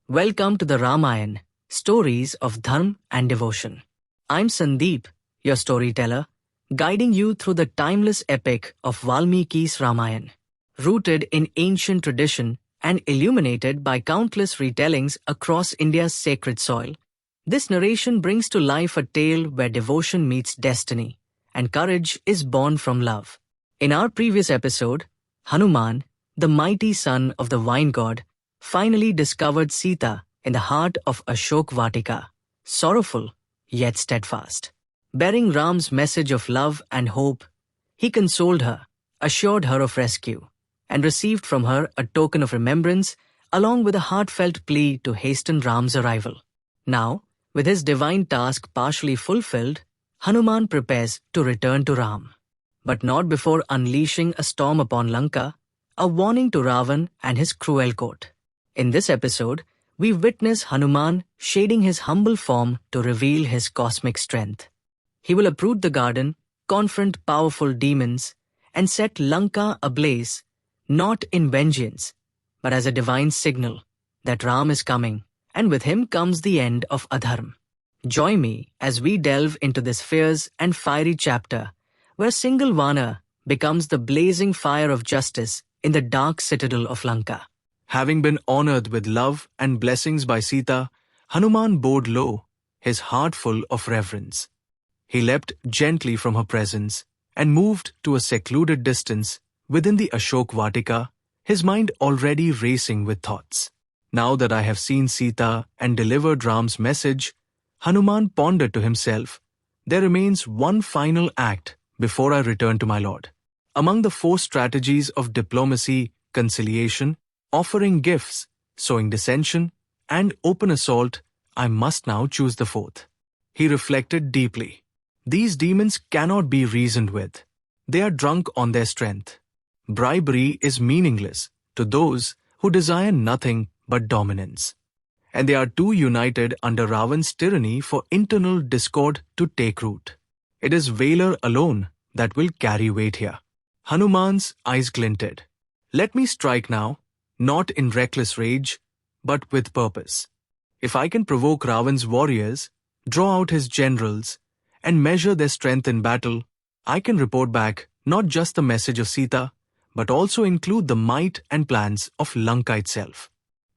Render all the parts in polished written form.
Welcome to the Ramayana, Stories of Dharm and Devotion. I'm Sandeep, your storyteller, guiding you through the timeless epic of Valmiki's Ramayana. Rooted in ancient tradition and illuminated by countless retellings across India's sacred soil, this narration brings to life a tale where devotion meets destiny and courage is born from love. In our previous episode, Hanuman, the mighty son of the vine god, finally discovered Sita in the heart of Ashok Vatika, sorrowful yet steadfast. Bearing Ram's message of love and hope, he consoled her, assured her of rescue, and received from her a token of remembrance along with a heartfelt plea to hasten Ram's arrival. Now, with his divine task partially fulfilled, Hanuman prepares to return to Ram. But not before unleashing a storm upon Lanka, a warning to Raavan and his cruel court. In this episode, we witness Hanuman shading his humble form to reveal his cosmic strength. He will uproot the garden, confront powerful demons, and set Lanka ablaze, not in vengeance, but as a divine signal that Ram is coming, and with him comes the end of adharm. Join me as we delve into this fierce and fiery chapter, where a single vanar becomes the blazing fire of justice in the dark citadel of Lanka. Having been honored with love and blessings by Sita, Hanuman bowed low, his heart full of reverence. He leapt gently from her presence and moved to a secluded distance within the Ashok Vatika, his mind already racing with thoughts. Now that I have seen Sita and delivered Ram's message, Hanuman pondered to himself, there remains one final act before I return to my lord. Among the 4 strategies of diplomacy, conciliation, offering gifts, sowing dissension, and open assault, I must now choose the 4th. He reflected deeply. These demons cannot be reasoned with. They are drunk on their strength. Bribery is meaningless to those who desire nothing but dominance. And they are too united under Raavan's tyranny for internal discord to take root. It is valor alone that will carry weight here. Hanuman's eyes glinted. Let me strike now, not in reckless rage, but with purpose. If I can provoke Raavan's warriors, draw out his generals, and measure their strength in battle, I can report back not just the message of Sita, but also include the might and plans of Lanka itself.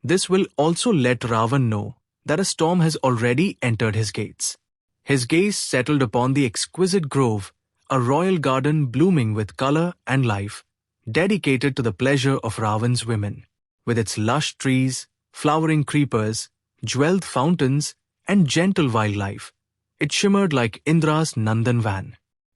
This will also let Raavan know that a storm has already entered his gates. His gaze settled upon the exquisite grove, a royal garden blooming with color and life, dedicated to the pleasure of Raavan's women. With its lush trees, flowering creepers, jeweled fountains, and gentle wildlife, it shimmered like Indra's Nandanvan.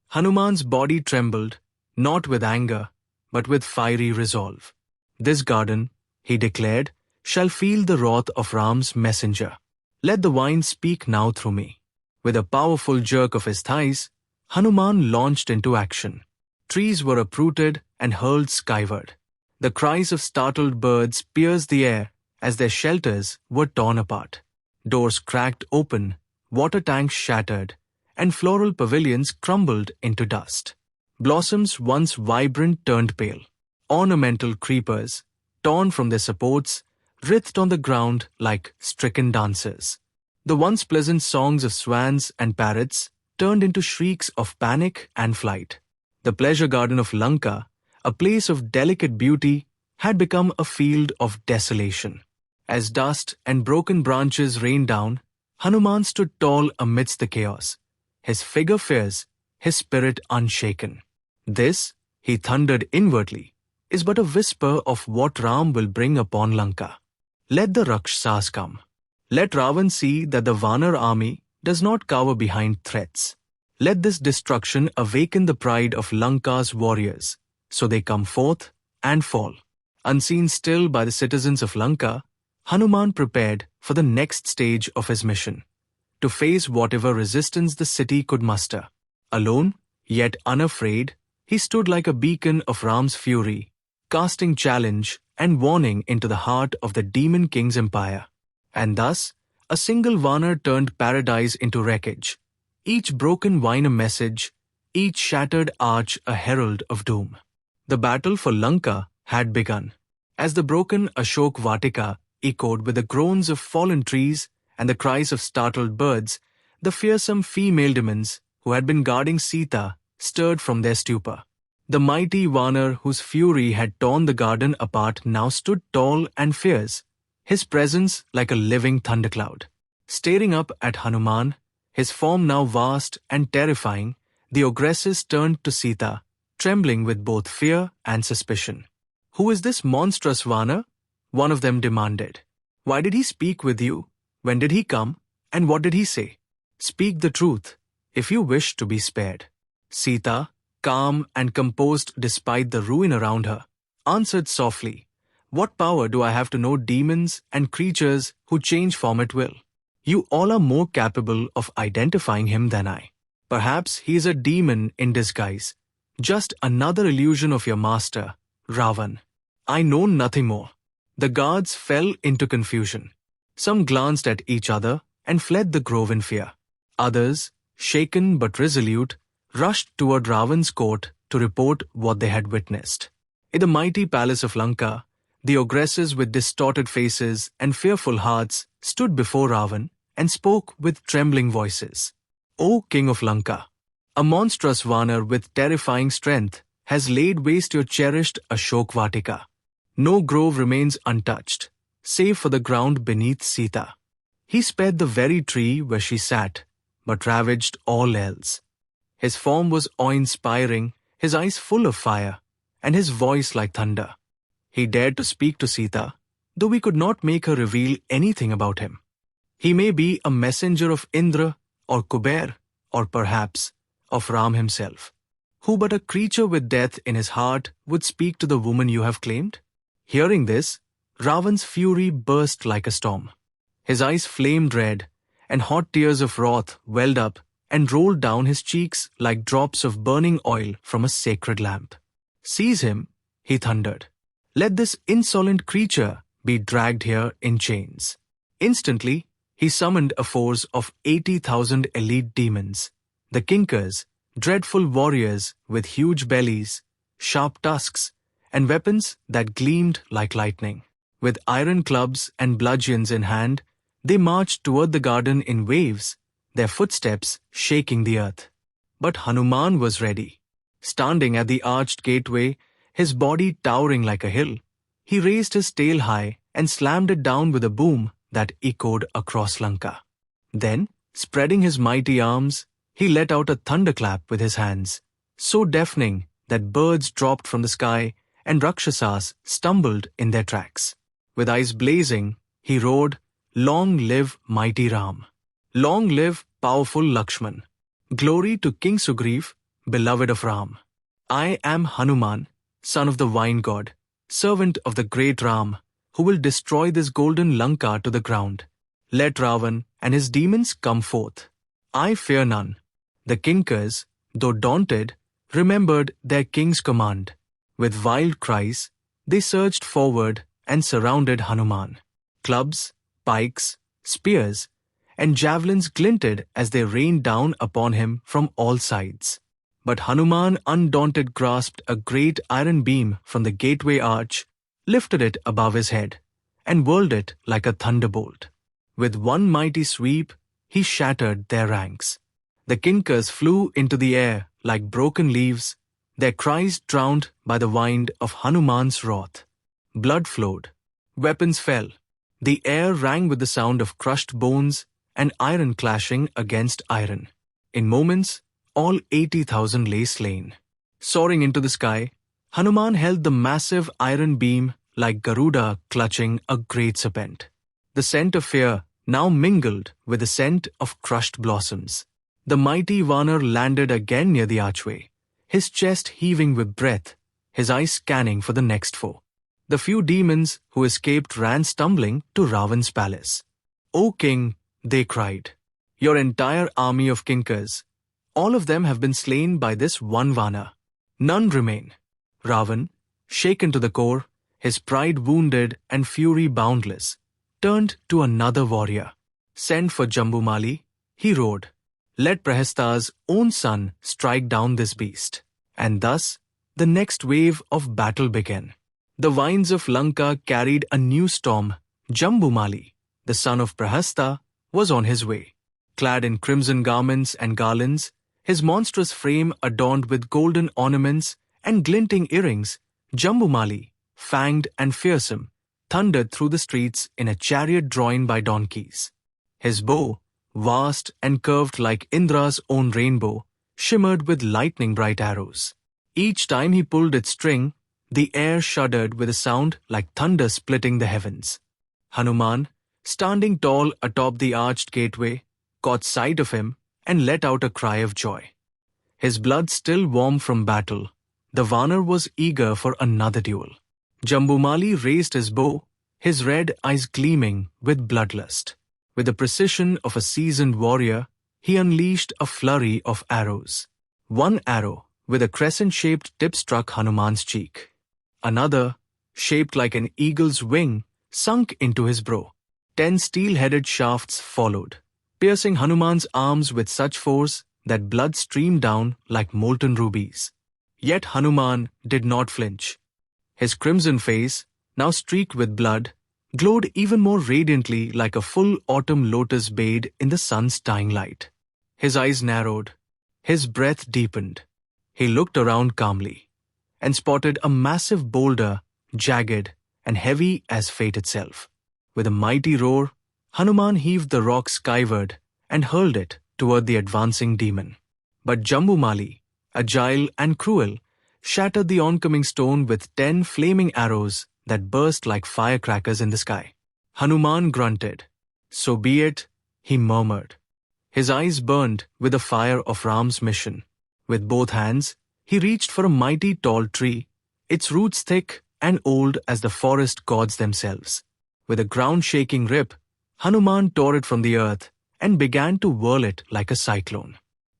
Hanuman's body trembled, not with anger, but with fiery resolve. This garden, he declared, shall feel the wrath of Ram's messenger. Let the wine speak now through me. With a powerful jerk of his thighs, Hanuman launched into action. Trees were uprooted and hurled skyward. The cries of startled birds pierced the air as their shelters were torn apart. Doors cracked open, water tanks shattered, and floral pavilions crumbled into dust. Blossoms once vibrant turned pale. Ornamental creepers, torn from their supports, writhed on the ground like stricken dancers. The once pleasant songs of swans and parrots turned into shrieks of panic and flight. The pleasure garden of Lanka, a place of delicate beauty, had become a field of desolation. As dust and broken branches rained down, Hanuman stood tall amidst the chaos, his figure fierce, his spirit unshaken. This, he thundered inwardly, is but a whisper of what Ram will bring upon Lanka. Let the Rakshasas come. Let Raavan see that the Vanar army does not cower behind threats. Let this destruction awaken the pride of Lanka's warriors, so they come forth and fall. Unseen still by the citizens of Lanka, Hanuman prepared for the next stage of his mission, to face whatever resistance the city could muster. Alone, yet unafraid, he stood like a beacon of Ram's fury, casting challenge and warning into the heart of the demon king's empire. And thus, a single vanar turned paradise into wreckage, each broken vine a message, each shattered arch a herald of doom. The battle for Lanka had begun. As the broken Ashok Vatika echoed with the groans of fallen trees and the cries of startled birds, the fearsome female demons who had been guarding Sita stirred from their stupor. The mighty Vanar whose fury had torn the garden apart now stood tall and fierce, his presence like a living thundercloud. Staring up at Hanuman, his form now vast and terrifying, the ogresses turned to Sita, trembling with both fear and suspicion. "Who is this monstrous Vanar?" one of them demanded. "Why did he speak with you? When did he come? And what did he say? Speak the truth, if you wish to be spared." Sita, calm and composed despite the ruin around her, answered softly, "What power do I have to know demons and creatures who change form at will? You all are more capable of identifying him than I. Perhaps he is a demon in disguise, just another illusion of your master, Raavan. I know nothing more." The guards fell into confusion. Some glanced at each other and fled the grove in fear. Others, shaken but resolute, rushed toward Raavan's court to report what they had witnessed. In the mighty palace of Lanka, the ogresses with distorted faces and fearful hearts stood before Raavan and spoke with trembling voices. "O King of Lanka, a monstrous Vanar with terrifying strength has laid waste your cherished Ashok Vatika. No grove remains untouched, save for the ground beneath Sita. He spared the very tree where she sat, but ravaged all else. His form was awe-inspiring, his eyes full of fire, and his voice like thunder. He dared to speak to Sita, though we could not make her reveal anything about him. He may be a messenger of Indra or Kuber, or perhaps of Ram himself. Who but a creature with death in his heart would speak to the woman you have claimed?" Hearing this, Raavan's fury burst like a storm. His eyes flamed red, and hot tears of wrath welled up and rolled down his cheeks like drops of burning oil from a sacred lamp. "Seize him," he thundered. "Let this insolent creature be dragged here in chains." Instantly, he summoned a force of 80,000 elite demons, the Kinkers, dreadful warriors with huge bellies, sharp tusks, and weapons that gleamed like lightning. With iron clubs and bludgeons in hand, they marched toward the garden in waves, their footsteps shaking the earth. But Hanuman was ready. Standing at the arched gateway, his body towering like a hill, he raised his tail high and slammed it down with a boom that echoed across Lanka. Then, spreading his mighty arms, he let out a thunderclap with his hands, so deafening that birds dropped from the sky and Rakshasas stumbled in their tracks. With eyes blazing, he roared, "Long live mighty Ram! Long live powerful Lakshman! Glory to King Sugriv, beloved of Ram! I am Hanuman, son of the vine god, servant of the great Ram, who will destroy this golden Lanka to the ground. Let Raavan and his demons come forth. I fear none." The Kinkers, though daunted, remembered their king's command. With wild cries, they surged forward and surrounded Hanuman. Clubs, pikes, spears, and javelins glinted as they rained down upon him from all sides. But Hanuman, undaunted, grasped a great iron beam from the gateway arch, lifted it above his head, and whirled it like a thunderbolt. With one mighty sweep, he shattered their ranks. The Kinkers flew into the air like broken leaves, their cries drowned by the wind of Hanuman's wrath. Blood flowed. Weapons fell. The air rang with the sound of crushed bones and iron clashing against iron. In moments, all 80,000 lay slain. Soaring into the sky, Hanuman held the massive iron beam like Garuda clutching a great serpent. The scent of fear now mingled with the scent of crushed blossoms. The mighty Vanar landed again near the archway, his chest heaving with breath, his eyes scanning for the next foe. The few demons who escaped ran stumbling to Raavan's palace. "O king," they cried, "your entire army of Kinkers, all of them have been slain by this one Vanar. None remain." Raavan, shaken to the core, his pride wounded and fury boundless, turned to another warrior. "Send for Jambumali," he roared. "Let Prahasta's own son strike down this beast." And thus, the next wave of battle began. The vines of Lanka carried a new storm, Jambumali, the son of Prahasta, was on his way. Clad in crimson garments and garlands, his monstrous frame adorned with golden ornaments and glinting earrings, Jambumali, fanged and fearsome, thundered through the streets in a chariot drawn by donkeys. His bow, vast and curved like Indra's own rainbow, shimmered with lightning-bright arrows. Each time he pulled its string, the air shuddered with a sound like thunder splitting the heavens. Hanuman, standing tall atop the arched gateway, caught sight of him and let out a cry of joy. His blood still warm from battle, the vanar was eager for another duel. Jambumali raised his bow, his red eyes gleaming with bloodlust. With the precision of a seasoned warrior, he unleashed a flurry of arrows. One arrow, with a crescent-shaped tip, struck Hanuman's cheek. Another, shaped like an eagle's wing, sunk into his brow. 10 steel-headed shafts followed, piercing Hanuman's arms with such force that blood streamed down like molten rubies. Yet Hanuman did not flinch. His crimson face, now streaked with blood, glowed even more radiantly like a full autumn lotus bathed in the sun's dying light. His eyes narrowed, his breath deepened. He looked around calmly and spotted a massive boulder, jagged and heavy as fate itself. With a mighty roar, Hanuman heaved the rock skyward and hurled it toward the advancing demon. But Jambumali, agile and cruel, shattered the oncoming stone with 10 flaming arrows that burst like firecrackers in the sky. Hanuman grunted. So be it, he murmured. His eyes burned with the fire of Ram's mission. With both hands, he reached for a mighty tall tree, its roots thick and old as the forest gods themselves. With a ground-shaking rip, Hanuman tore it from the earth and began to whirl it like a cyclone.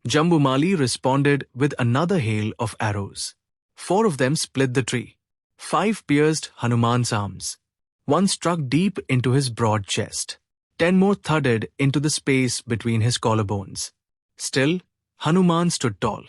Jambumali responded with another hail of arrows. 4 of them split the tree. 5 pierced Hanuman's arms. 1 struck deep into his broad chest. 10 more thudded into the space between his collarbones. Still, Hanuman stood tall.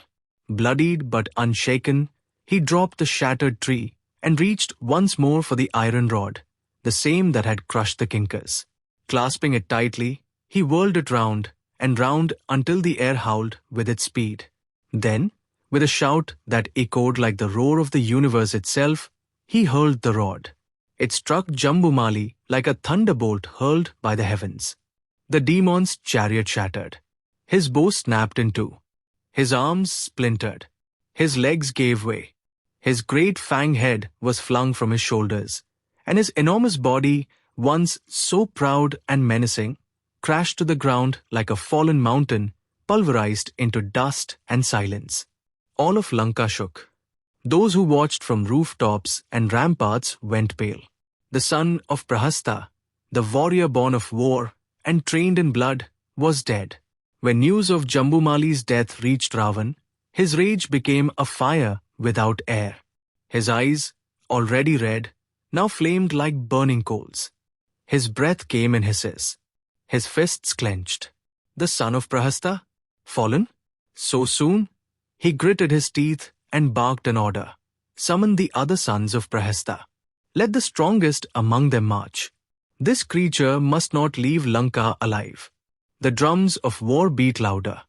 Bloodied but unshaken, he dropped the shattered tree and reached once more for the iron rod, the same that had crushed the kinkers. Clasping it tightly, he whirled it round and round until the air howled with its speed. Then, with a shout that echoed like the roar of the universe itself, he hurled the rod. It struck Jambumali like a thunderbolt hurled by the heavens. The demon's chariot shattered. His bow snapped in two. His arms splintered. His legs gave way. His great fang head was flung from his shoulders, and his enormous body, once so proud and menacing, crashed to the ground like a fallen mountain, pulverized into dust and silence. All of Lanka shook. Those who watched from rooftops and ramparts went pale. The son of Prahasta, the warrior born of war and trained in blood, was dead. When news of Jambumali's death reached Raavan, his rage became a fire without air. His eyes, already red, now flamed like burning coals. His breath came in hisses. His fists clenched. The son of Prahasta? Fallen? So soon? He gritted his teeth and barked an order. Summon the other sons of Prahasta. Let the strongest among them march. This creature must not leave Lanka alive. The drums of war beat louder,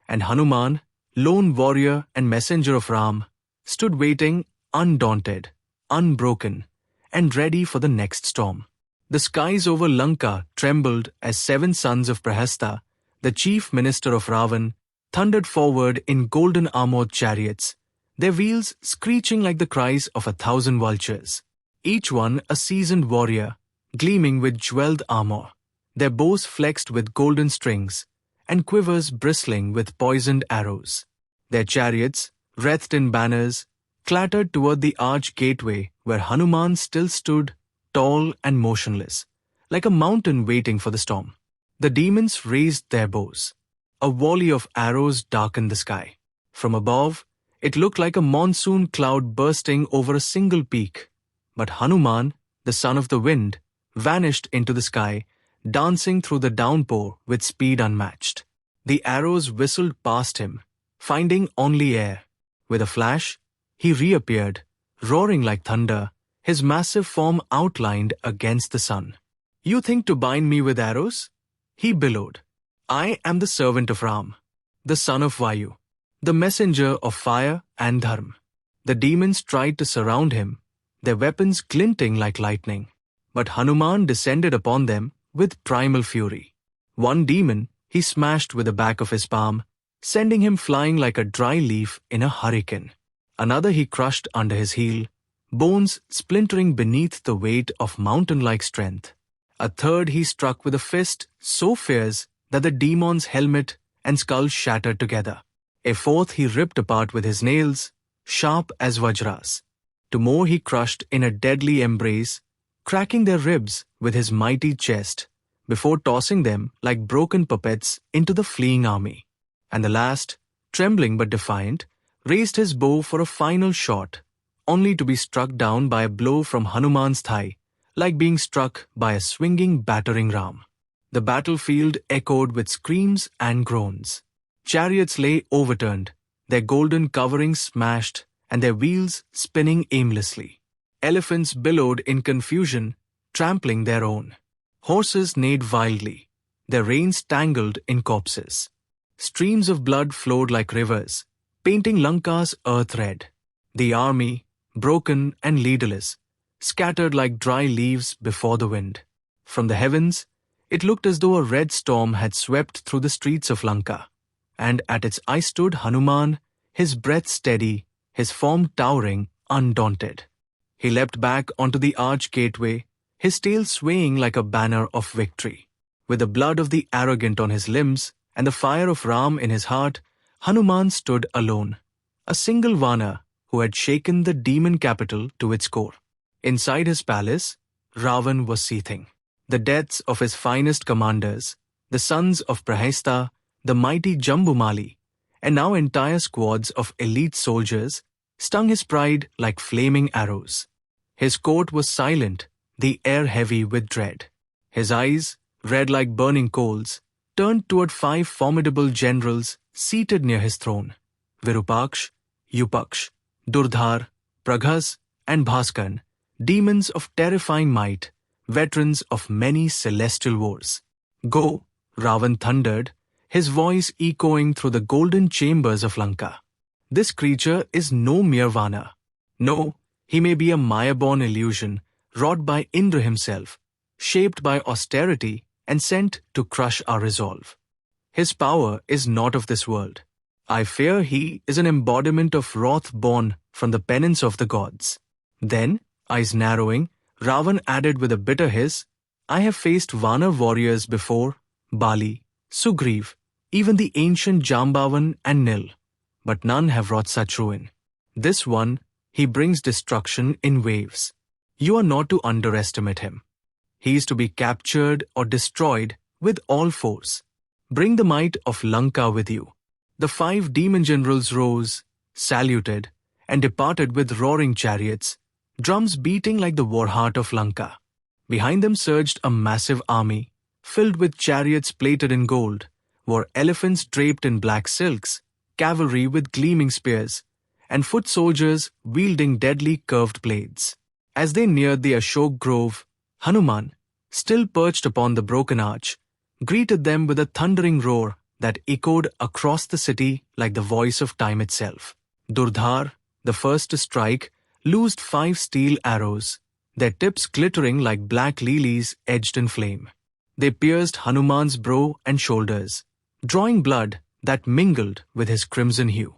and Hanuman, lone warrior and messenger of Ram, stood waiting, undaunted, unbroken, and ready for the next storm. The skies over Lanka trembled as 7 sons of Prahasta, the chief minister of Raavan, thundered forward in golden armored chariots, their wheels screeching like the cries of 1,000 vultures. Each one a seasoned warrior, gleaming with jeweled armor, their bows flexed with golden strings, and quivers bristling with poisoned arrows. Their chariots, wreathed in banners, clattered toward the arched gateway where Hanuman still stood, tall and motionless, like a mountain waiting for the storm. The demons raised their bows. A volley of arrows darkened the sky. From above, it looked like a monsoon cloud bursting over a single peak. But Hanuman, the son of the wind, vanished into the sky, dancing through the downpour with speed unmatched. The arrows whistled past him, finding only air. With a flash, he reappeared, roaring like thunder, his massive form outlined against the sun. You think to bind me with arrows? He bellowed. I am the servant of Ram, the son of Vayu, the messenger of fire and dharm. The demons tried to surround him, their weapons glinting like lightning. But Hanuman descended upon them with primal fury. One demon he smashed with the back of his palm, sending him flying like a dry leaf in a hurricane. Another he crushed under his heel, bones splintering beneath the weight of mountain-like strength. A third he struck with a fist so fierce that the demon's helmet and skull shattered together. A fourth he ripped apart with his nails, sharp as vajras. Two more he crushed in a deadly embrace, cracking their ribs with his mighty chest, before tossing them like broken puppets into the fleeing army. And the last, trembling but defiant, raised his bow for a final shot, only to be struck down by a blow from Hanuman's thigh, like being struck by a swinging battering ram. The battlefield echoed with screams and groans. Chariots lay overturned, their golden coverings smashed, and their wheels spinning aimlessly. Elephants bellowed in confusion, trampling their own. Horses neighed wildly, their reins tangled in corpses. Streams of blood flowed like rivers, painting Lanka's earth red. The army, broken and leaderless, scattered like dry leaves before the wind. From the heavens, it looked as though a red storm had swept through the streets of Lanka, and at its eye stood Hanuman, his breath steady, his form towering, undaunted. He leapt back onto the arch gateway, his tail swaying like a banner of victory. With the blood of the arrogant on his limbs and the fire of Ram in his heart, Hanuman stood alone, a single vanar who had shaken the demon capital to its core. Inside his palace, Raavan was seething. The deaths of his finest commanders, the sons of Prahasta, the mighty Jambumali, and now entire squads of elite soldiers, stung his pride like flaming arrows. His court was silent, the air heavy with dread. His eyes, red like burning coals, turned toward 5 formidable generals seated near his throne: Virupaksh, Upaksh, Durdhar, Praghas, and Bhaskan, demons of terrifying might, veterans of many celestial wars. Go, Raavan thundered, his voice echoing through the golden chambers of Lanka. This creature is no mere vanar. No, he may be a Maya-born illusion, wrought by Indra himself, shaped by austerity and sent to crush our resolve. His power is not of this world. I fear he is an embodiment of wrath born from the penance of the gods. Then, eyes narrowing, Raavan added with a bitter hiss, I have faced vanar warriors before, Bali, Sugriv, even the ancient Jambavan and Nil, but none have wrought such ruin. This one, he brings destruction in waves. You are not to underestimate him. He is to be captured or destroyed with all force. Bring the might of Lanka with you. The 5 demon generals rose, saluted, and departed with roaring chariots, drums beating like the war heart of Lanka. Behind them surged a massive army, filled with chariots plated in gold, were elephants draped in black silks, cavalry with gleaming spears, and foot soldiers wielding deadly curved blades. As they neared the Ashok Grove, Hanuman, still perched upon the broken arch, greeted them with a thundering roar that echoed across the city like the voice of time itself. Durdhar, the first to strike, loosed 5 steel arrows, their tips glittering like black lilies edged in flame. They pierced Hanuman's brow and shoulders, drawing blood that mingled with his crimson hue.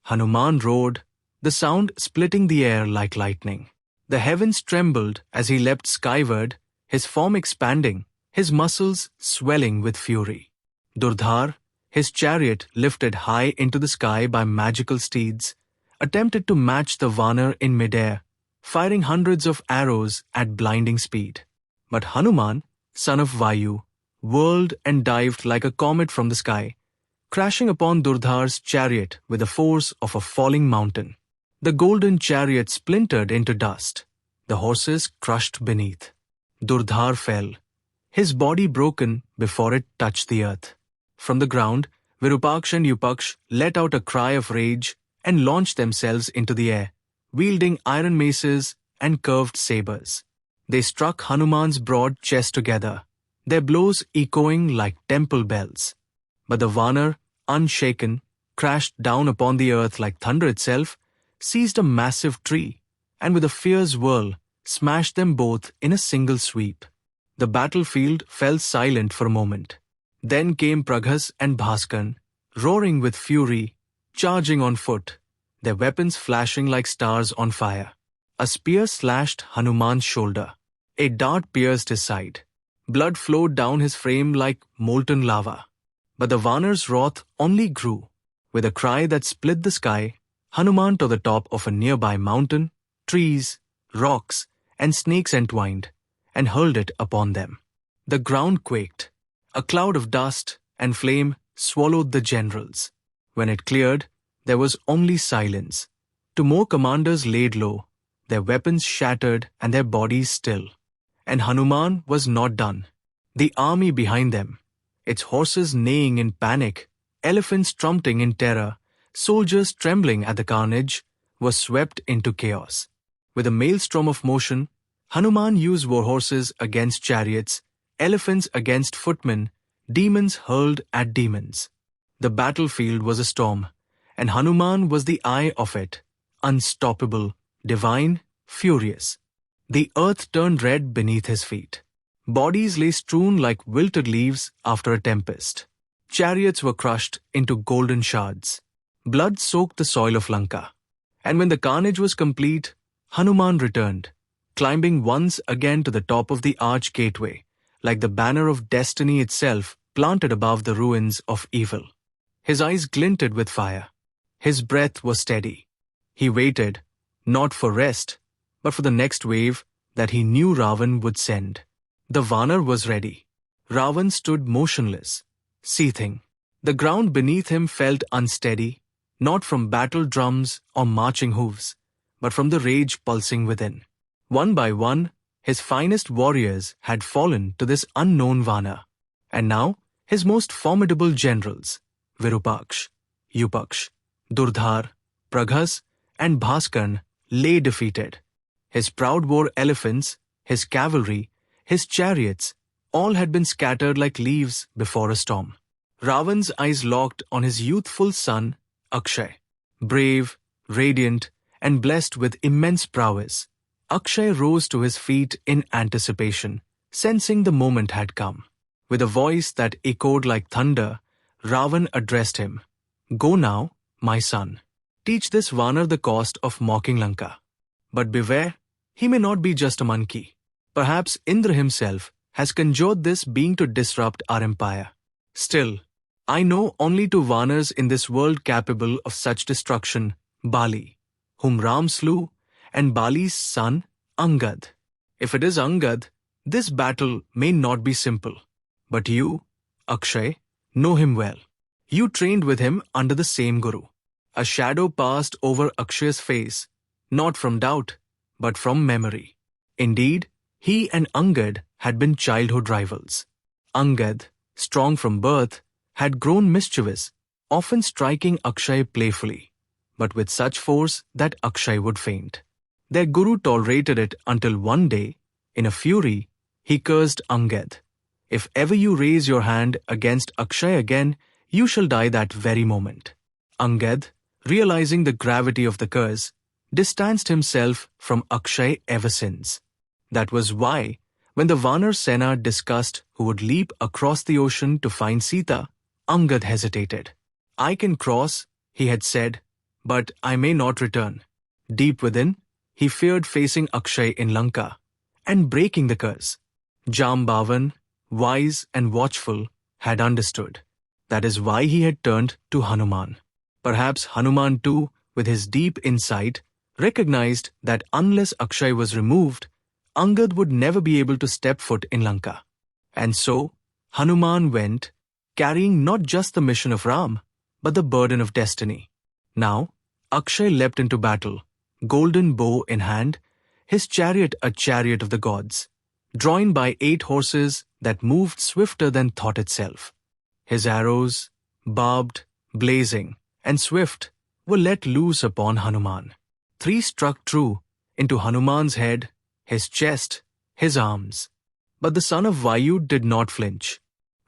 Hanuman roared, the sound splitting the air like lightning. The heavens trembled as he leapt skyward, his form expanding, his muscles swelling with fury. Durdhar, his chariot lifted high into the sky by magical steeds, attempted to match the vanar in midair, firing hundreds of arrows at blinding speed. But Hanuman, son of Vayu, whirled and dived like a comet from the sky, crashing upon Durdhar's chariot with the force of a falling mountain. The golden chariot splintered into dust, the horses crushed beneath. Durdhar fell, his body broken before it touched the earth. From the ground, Virupaksh and Upaksh let out a cry of rage and launched themselves into the air, wielding iron maces and curved sabers. They struck Hanuman's broad chest together, their blows echoing like temple bells. But the vanar, unshaken, crashed down upon the earth like thunder itself, seized a massive tree, and with a fierce whirl, smashed them both in a single sweep. The battlefield fell silent for a moment. Then came Praghas and Bhaskar, roaring with fury, charging on foot, their weapons flashing like stars on fire. A spear slashed Hanuman's shoulder. A dart pierced his side. Blood flowed down his frame like molten lava. But the vanar's wrath only grew. With a cry that split the sky, Hanuman to the top of a nearby mountain, trees, rocks, and snakes entwined, and hurled it upon them. The ground quaked. A cloud of dust and flame swallowed the generals. When it cleared, there was only silence. Two more commanders laid low, their weapons shattered and their bodies still. And Hanuman was not done. The army behind them, its horses neighing in panic, elephants trumpeting in terror, soldiers trembling at the carnage, was swept into chaos. With a maelstrom of motion, Hanuman used warhorses against chariots, elephants against footmen, demons hurled at demons. The battlefield was a storm, and Hanuman was the eye of it, unstoppable, divine, furious. The earth turned red beneath his feet. Bodies lay strewn like wilted leaves after a tempest. Chariots were crushed into golden shards. Blood soaked the soil of Lanka. And when the carnage was complete, Hanuman returned, climbing once again to the top of the arch gateway, like the banner of destiny itself planted above the ruins of evil. His eyes glinted with fire. His breath was steady. He waited, not for rest, but for the next wave that he knew Raavan would send. The vanar was ready. Raavan stood motionless, seething. The ground beneath him felt unsteady, not from battle drums or marching hooves, but from the rage pulsing within. One by one, his finest warriors had fallen to this unknown vanar. And now, his most formidable generals, Virupaksh, Upaksh, Durdhar, Praghas, and Bhaskar, lay defeated. His proud war elephants, his cavalry, his chariots, all had been scattered like leaves before a storm. Raavan's eyes locked on his youthful son, Akshay. Brave, radiant, and blessed with immense prowess, Akshay rose to his feet in anticipation, sensing the moment had come. With a voice that echoed like thunder, Raavan addressed him. "Go now, my son. Teach this vanar the cost of mocking Lanka. But beware, he may not be just a monkey. Perhaps Indra himself has conjured this being to disrupt our empire. Still, I know only two vanars in this world capable of such destruction, Bali, whom Ram slew, and Bali's son, Angad. If it is Angad, this battle may not be simple. But you, Akshay, know him well. You trained with him under the same guru." A shadow passed over Akshay's face, not from doubt, but from memory. Indeed, he and Angad had been childhood rivals. Angad, strong from birth, had grown mischievous, often striking Akshay playfully, but with such force that Akshay would faint. Their guru tolerated it until one day, in a fury, he cursed Angad. "If ever you raise your hand against Akshay again, you shall die that very moment." Angad, realizing the gravity of the curse, distanced himself from Akshay ever since. That was why, when the Vanar Sena discussed who would leap across the ocean to find Sita, Angad hesitated. "I can cross," he had said, "but I may not return." Deep within, he feared facing Akshay in Lanka and breaking the curse. Jambavan, wise and watchful, had understood. That is why he had turned to Hanuman. Perhaps Hanuman too, with his deep insight, recognized that unless Akshay was removed, Angad would never be able to step foot in Lanka. And so, Hanuman went, carrying not just the mission of Ram, but the burden of destiny. Now, Akshay leapt into battle, golden bow in hand, his chariot a chariot of the gods, drawn by 8 horses that moved swifter than thought itself. His arrows, barbed, blazing, and swift, were let loose upon Hanuman. 3 struck true into Hanuman's head, his chest, his arms. But the son of Vayu did not flinch.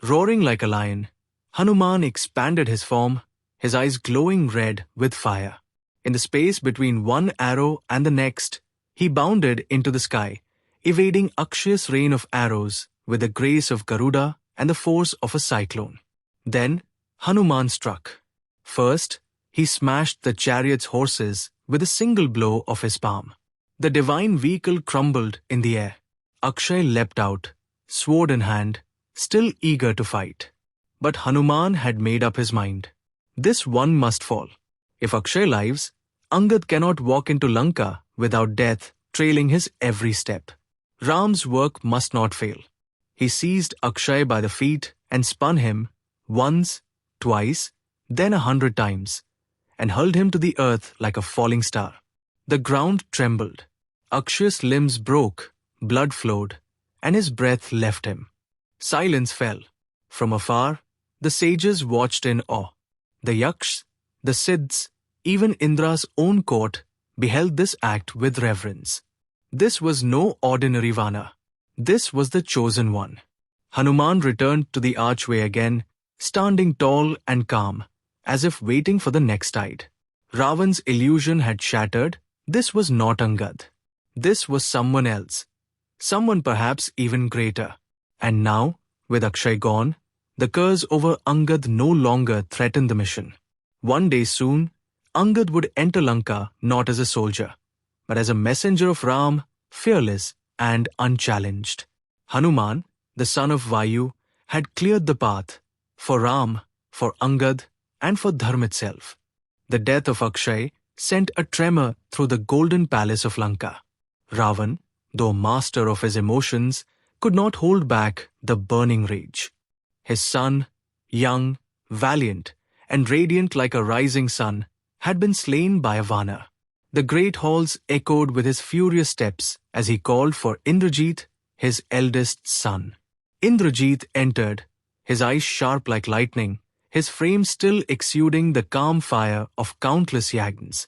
Roaring like a lion, Hanuman expanded his form, his eyes glowing red with fire. In the space between one arrow and the next, he bounded into the sky, evading Akshay's rain of arrows with the grace of Garuda and the force of a cyclone. Then Hanuman struck. First, he smashed the chariot's horses with a single blow of his palm. The divine vehicle crumbled in the air. Akshay leapt out, sword in hand, still eager to fight. But Hanuman had made up his mind. This one must fall. If Akshay lives, Angad cannot walk into Lanka without death trailing his every step. Ram's work must not fail. He seized Akshay by the feet and spun him once, twice, then 100 times, and hurled him to the earth like a falling star. The ground trembled. Akshay's limbs broke, blood flowed, and his breath left him. Silence fell. From afar, the sages watched in awe. The Yakshs, the Siddhs, even Indra's own court beheld this act with reverence. This was no ordinary vanar. This was the chosen one. Hanuman returned to the archway again, standing tall and calm, as if waiting for the next tide. Raavan's illusion had shattered. This was not Angad. This was someone else. Someone perhaps even greater. And now, with Akshay gone, the curse over Angad no longer threatened the mission. One day soon, Angad would enter Lanka not as a soldier, but as a messenger of Ram, fearless and unchallenged. Hanuman, the son of Vayu, had cleared the path for Ram, for Angad, and for Dharm itself. The death of Akshay sent a tremor through the golden palace of Lanka. Raavan, though master of his emotions, could not hold back the burning rage. His son, young, valiant, and radiant like a rising sun, had been slain by a vanar. The great halls echoed with his furious steps as he called for Indrajit, his eldest son. Indrajit entered, his eyes sharp like lightning, his frame still exuding the calm fire of countless yagns.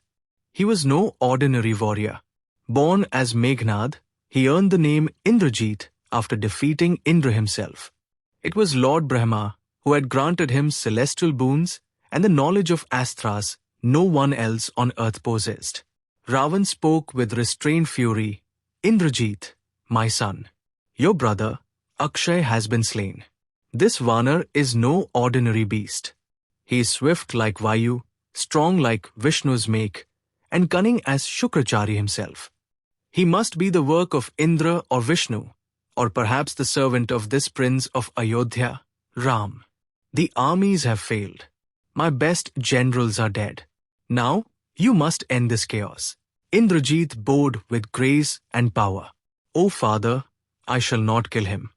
He was no ordinary warrior. Born as Meghnad, he earned the name Indrajit after defeating Indra himself. It was Lord Brahma who had granted him celestial boons and the knowledge of astras no one else on earth possessed. Raavan spoke with restrained fury, "Indrajit, my son, your brother, Akshay has been slain. This vanar is no ordinary beast. He is swift like Vayu, strong like Vishnu's make, and cunning as Shukrachari himself. He must be the work of Indra or Vishnu, or perhaps the servant of this prince of Ayodhya, Ram. The armies have failed. My best generals are dead. Now, you must end this chaos." Indrajit bowed with grace and power. "O father, I shall not kill him.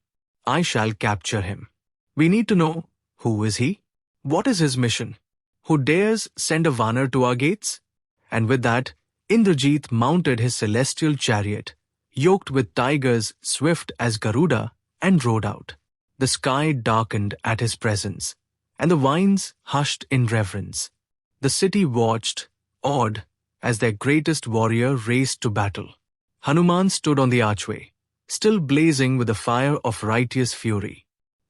I shall capture him. We need to know, who is he? What is his mission? Who dares send a vanar to our gates?" And with that, Indrajit mounted his celestial chariot, yoked with tigers swift as Garuda, and rode out. The sky darkened at his presence, and the vines hushed in reverence. The city watched, awed, as their greatest warrior raced to battle. Hanuman stood on the archway, still blazing with the fire of righteous fury.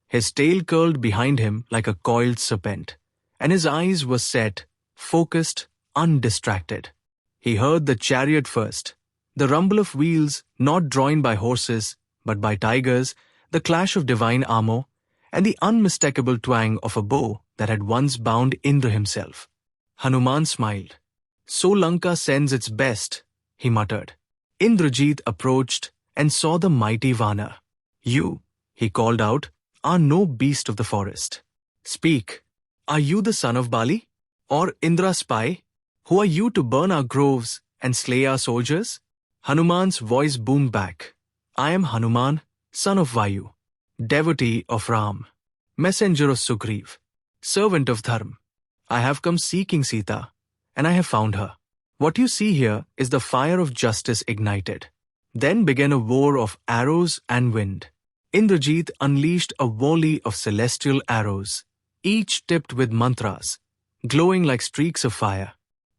His tail curled behind him like a coiled serpent, and his eyes were set, focused, undistracted. He heard the chariot first, the rumble of wheels not drawn by horses but by tigers, the clash of divine armor, and the unmistakable twang of a bow that had once bound Indra himself. Hanuman smiled. "So Lanka sends its best," he muttered. Indrajit approached and saw the mighty vanar. "You," he called out, "are no beast of the forest. Speak. Are you the son of Bali? Or Indra's spy? Who are you to burn our groves and slay our soldiers?" Hanuman's voice boomed back. "I am Hanuman, son of Vayu, devotee of Ram, messenger of Sugriv, servant of Dharm. I have come seeking Sita, and I have found her. What you see here is the fire of justice ignited." Then began a war of arrows and wind. Indrajit unleashed a volley of celestial arrows, each tipped with mantras, glowing like streaks of fire.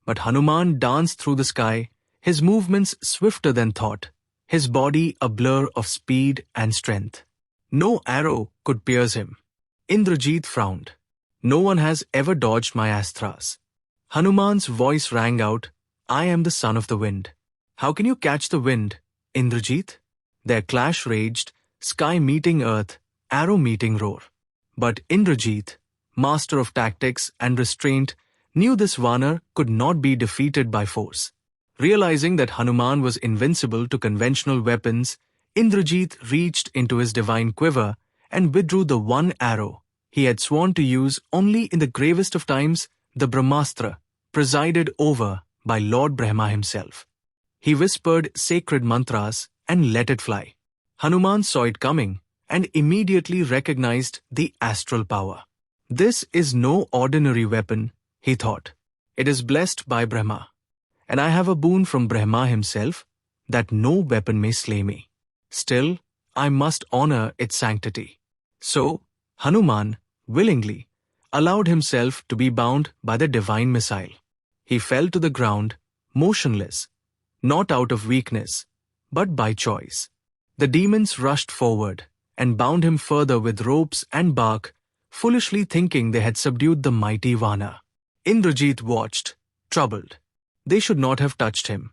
But Hanuman danced through the sky, his movements swifter than thought, his body a blur of speed and strength. No arrow could pierce him. Indrajit frowned. No one has ever dodged my astras. Hanuman's voice rang out, I am the son of the wind. How can you catch the wind, Indrajit? Their clash raged, sky meeting earth, arrow meeting roar. But Indrajit, master of tactics and restraint, knew this vanar could not be defeated by force. Realizing that Hanuman was invincible to conventional weapons, Indrajit reached into his divine quiver and withdrew the one arrow he had sworn to use only in the gravest of times, the Brahmastra, presided over by Lord Brahma himself. He whispered sacred mantras and let it fly. Hanuman saw it coming and immediately recognized the astral power. This is no ordinary weapon, he thought. It is blessed by Brahma, and I have a boon from Brahma himself that no weapon may slay me. Still, I must honor its sanctity. So, Hanuman, willingly, allowed himself to be bound by the divine missile. He fell to the ground, motionless, not out of weakness, but by choice. The demons rushed forward and bound him further with ropes and bark, foolishly thinking they had subdued the mighty vanar. Indrajit watched, troubled. They should not have touched him.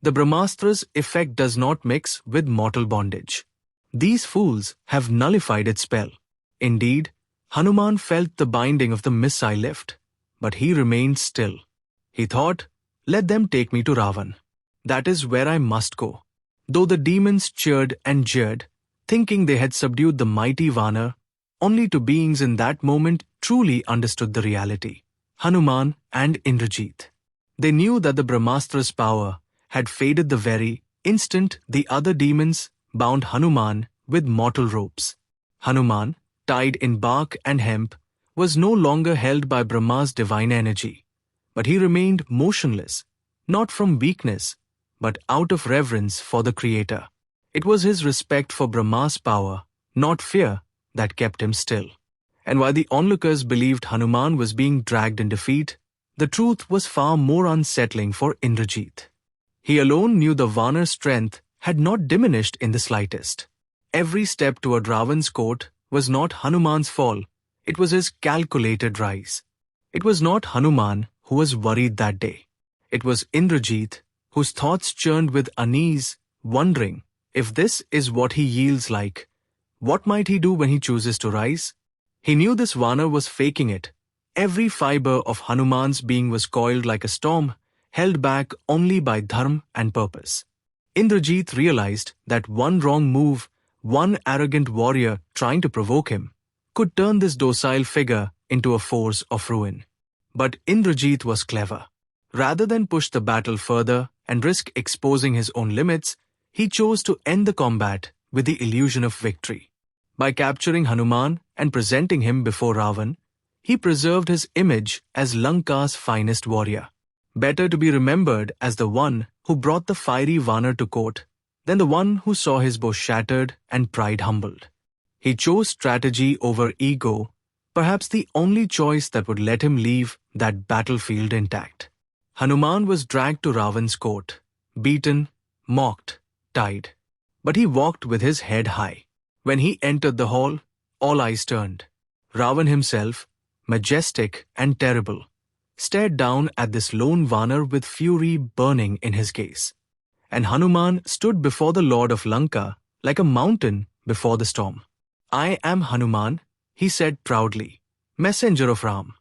The Brahmastra's effect does not mix with mortal bondage. These fools have nullified its spell. Indeed, Hanuman felt the binding of the missile lift, but he remained still. He thought, let them take me to Raavan. That is where I must go. Though the demons cheered and jeered, thinking they had subdued the mighty vanar, only two beings in that moment truly understood the reality, Hanuman and Indrajit. They knew that the Brahmastra's power had faded the very instant the other demons bound Hanuman with mortal ropes. Hanuman, tied in bark and hemp, was no longer held by Brahma's divine energy, but he remained motionless, not from weakness, but out of reverence for the Creator. It was his respect for Brahma's power, not fear, that kept him still. And while the onlookers believed Hanuman was being dragged in defeat, the truth was far more unsettling for Indrajit. He alone knew the vanar's strength had not diminished in the slightest. Every step toward Raavan's court was not Hanuman's fall, it was his calculated rise. It was not Hanuman who was worried that day. It was Indrajit, whose thoughts churned with unease, wondering, if this is what he yields like, what might he do when he chooses to rise? He knew this vanar was faking it. Every fiber of Hanuman's being was coiled like a storm, held back only by dharm and purpose. Indrajit realized that one wrong move, one arrogant warrior trying to provoke him, could turn this docile figure into a force of ruin. But Indrajit was clever. Rather than push the battle further and risk exposing his own limits, he chose to end the combat with the illusion of victory. By capturing Hanuman and presenting him before Raavan, he preserved his image as Lanka's finest warrior. Better to be remembered as the one who brought the fiery vanar to court than the one who saw his bow shattered and pride humbled. He chose strategy over ego, perhaps the only choice that would let him leave that battlefield intact. Hanuman was dragged to Raavan's court, beaten, mocked, tied. But he walked with his head high. When he entered the hall, all eyes turned. Raavan himself, majestic and terrible, stared down at this lone vanar with fury burning in his gaze. And Hanuman stood before the Lord of Lanka like a mountain before the storm. I am Hanuman, he said proudly, messenger of Ram.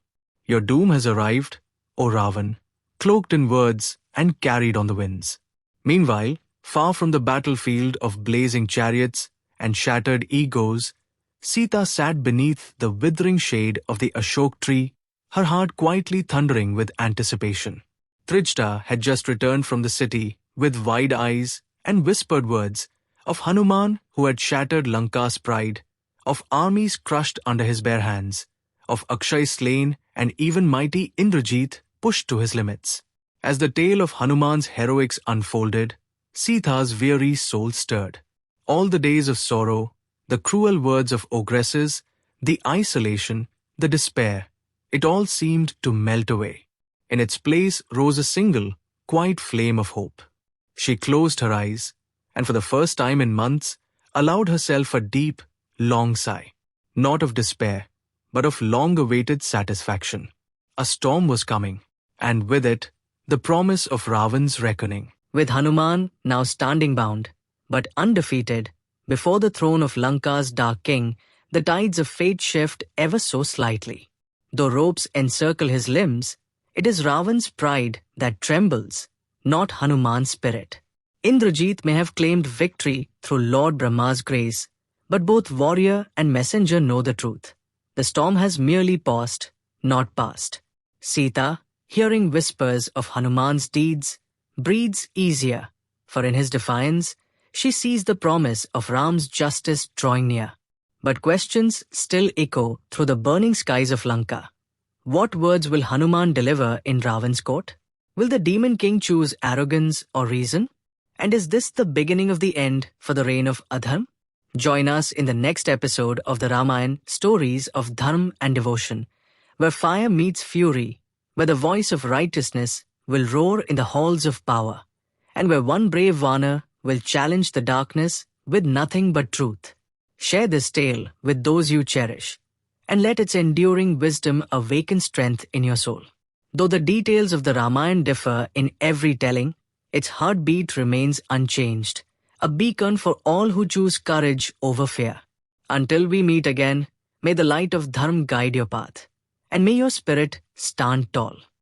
Your doom has arrived, O Raavan, cloaked in words and carried on the winds. Meanwhile, far from the battlefield of blazing chariots and shattered egos, Sita sat beneath the withering shade of the Ashok tree, her heart quietly thundering with anticipation. Trijta had just returned from the city with wide eyes and whispered words of Hanuman who had shattered Lanka's pride, of armies crushed under his bare hands, of Akshay slain and even mighty Indrajit pushed to his limits. As the tale of Hanuman's heroics unfolded, Sita's weary soul stirred. All the days of sorrow, the cruel words of ogresses, the isolation, the despair, it all seemed to melt away. In its place rose a single, quiet flame of hope. She closed her eyes, and for the first time in months, allowed herself a deep, long sigh, not of despair, but of long-awaited satisfaction. A storm was coming, and with it, the promise of Raavan's reckoning. With Hanuman now standing bound, but undefeated, before the throne of Lanka's dark king, the tides of fate shift ever so slightly. Though ropes encircle his limbs, it is Raavan's pride that trembles, not Hanuman's spirit. Indrajit may have claimed victory through Lord Brahma's grace, but both warrior and messenger know the truth. The storm has merely paused, not passed. Sita, hearing whispers of Hanuman's deeds, breathes easier, for in his defiance, she sees the promise of Ram's justice drawing near. But questions still echo through the burning skies of Lanka. What words will Hanuman deliver in Raavan's court? Will the demon king choose arrogance or reason? And is this the beginning of the end for the reign of adharm? Join us in the next episode of the Ramayana, Stories of Dharm and Devotion, where fire meets fury, where the voice of righteousness will roar in the halls of power, and where one brave vanar will challenge the darkness with nothing but truth. Share this tale with those you cherish, and let its enduring wisdom awaken strength in your soul. Though the details of the Ramayana differ in every telling, its heartbeat remains unchanged, a beacon for all who choose courage over fear. Until we meet again, may the light of Dharm guide your path, and may your spirit stand tall.